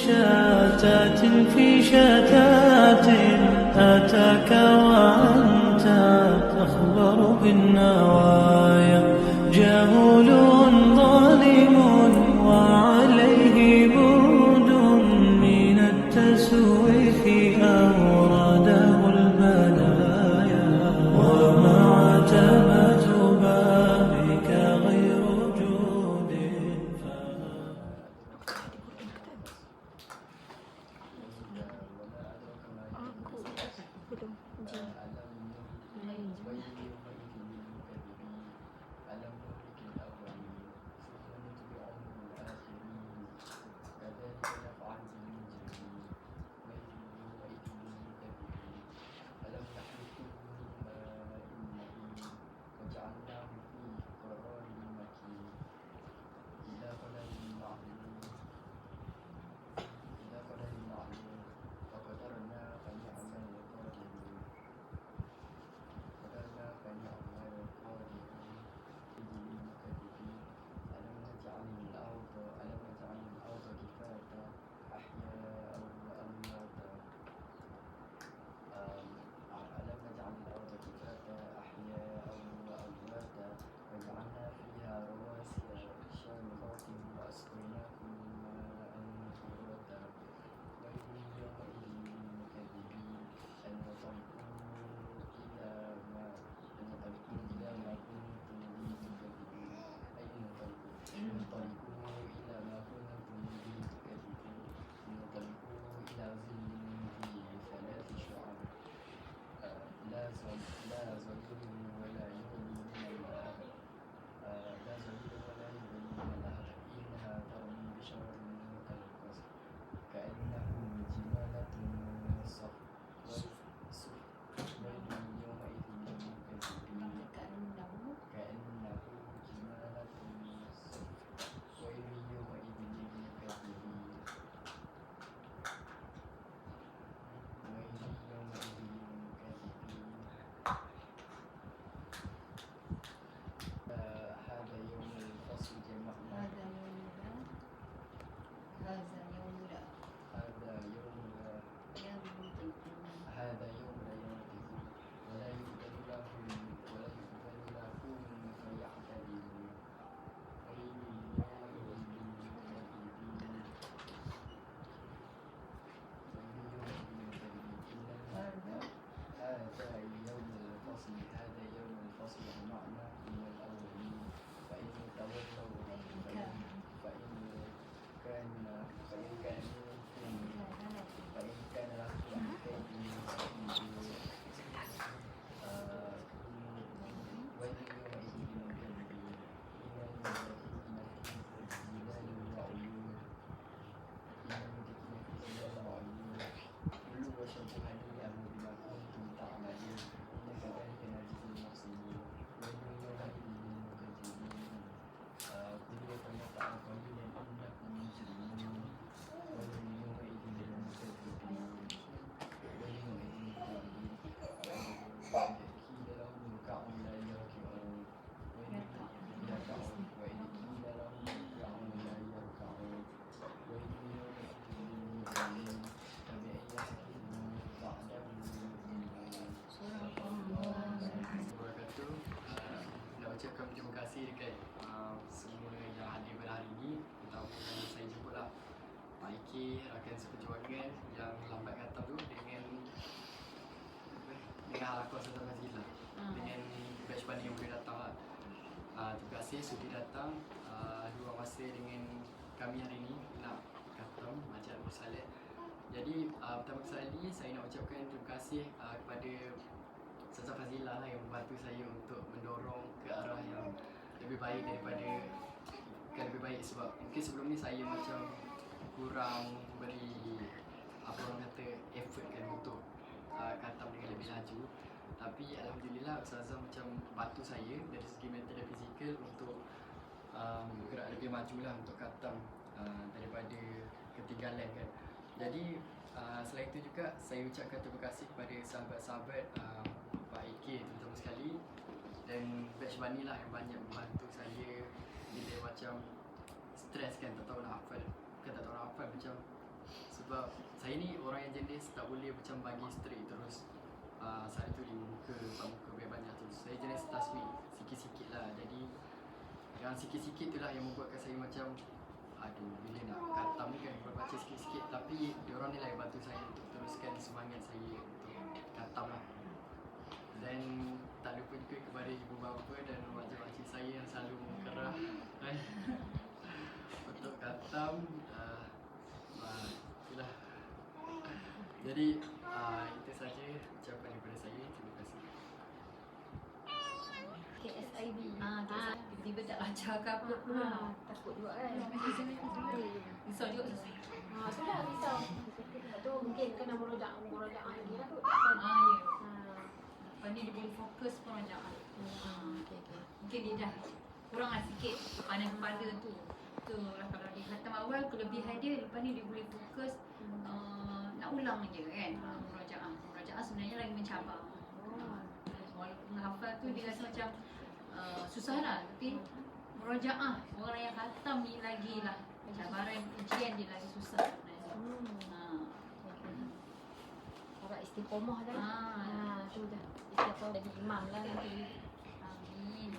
شتات في شتات أتاك وأنت تخبر بالنوايا جهول ظالم وعليه برد من التسويف أورده البلايا ومعتبة بابك غير جود ucapkan terima kasih dekat semua yang hadir pada hari ini, terutama yang saya jemput lah Pak Ike, rakan seperjuangan yang lambat kata tu dengan Halaqah Ustazah Fazilah, dengan batch banding yang boleh datang lah. Terima kasih sudi datang luang masa dengan kami hari ini nak khatam Majlis Mursalat. Jadi pertama sekali saya nak ucapkan terima kasih kepada Ustazah Fazilah lah yang membantu saya untuk mendorong ke arah yang lebih baik daripada lebih baik, sebab mungkin sebelum ni saya macam kurang beri apa orang kata effort kan untuk khatam dengan lebih laju. Tapi alhamdulillah Ustazah macam bantu saya dari segi mental dan fizikal untuk bergerak lebih maju lah untuk khatam daripada ketinggalan kan. Jadi selain itu juga saya ucapkan terima kasih kepada sahabat-sahabat Pak Ike terutama sekali dan batch Bani lah yang banyak membantu saya bila macam stres kan, tak tahu nak hafal, bukan tak tahu nak hafal, macam Sebab saya ni orang yang jenis tak boleh macam bagi straight terus saat itu dibuka depan muka banyak-banyak tu. Saya jenis tasbih sikit-sikit lah. Jadi yang sikit-sikit tu lah yang membuatkan saya macam aduh, bila nak khatam ni kan baca sikit-sikit, tapi diorang ni lah yang bantu saya untuk teruskan semangat saya untuk khatam lah. Dan tak lupa juga kepada ibu bapa dan makcik-makcik saya yang selalu mengkerah untuk khatam. Itulah. Jadi itu saja ucapan daripada saya. Terima kasih. KSIB. Tiba-tiba tak lancar ke apa. Takut juga kan. Risau juga saya. Itulah risau. Lepas tu mungkin kena murojaah lagi lah tu. Ya. Lepas ni dia boleh fokus perojaaan. Okay. Mungkin dia dah kurang lah sikit panas kepala tu. Tu lah kalau dia khatam awal, kelebihan dia lepas ni dia boleh fokus nak ulang je kan. Murojaah sebenarnya lagi mencabar. Walaupun hafal tu dia rasa macam susah lah, tapi murojaah orang yang khatam ni lagi lah cabaran ujian dia lagi susah sebenarnya. Harap istiqomah dah. Tu dah. Istiqomah jadi imam lah nanti. Amin.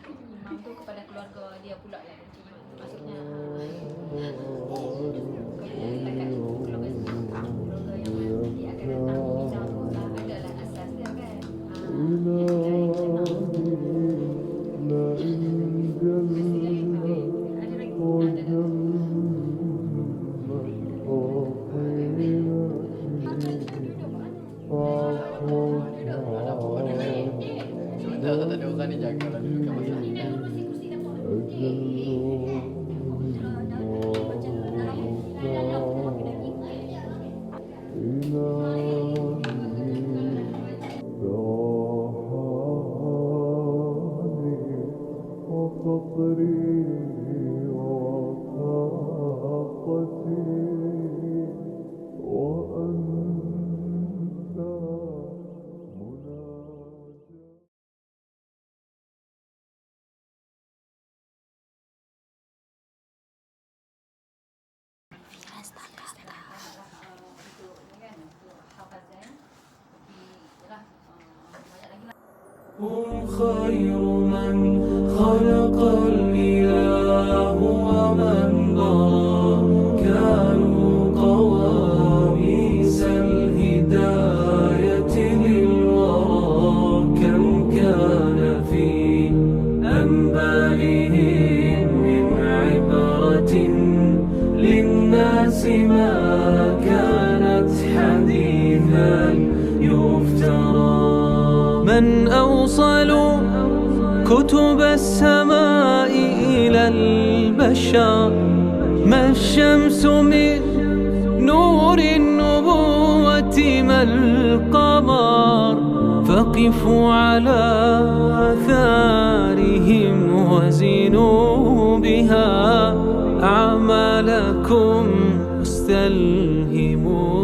Imam tu kepada keluarga dia pula lah. Maksudnya keluarga yang nanti akan datang bidang tu adalah asas dia kan. Sebentar tak ada orang ni jaga lah dulu kat masa ni. هم خير من خلق الإله ومن برى كانوا قواميس الهداية للورى كم كان في أنبالهم من عبرة للناس ما كانت حديثا يفترى من أوصل كتب السماء إلى البشر ما الشمس من نور النبوة ما القمر فقفوا على آثارهم وزنوا بها أعمالكم مستلهمون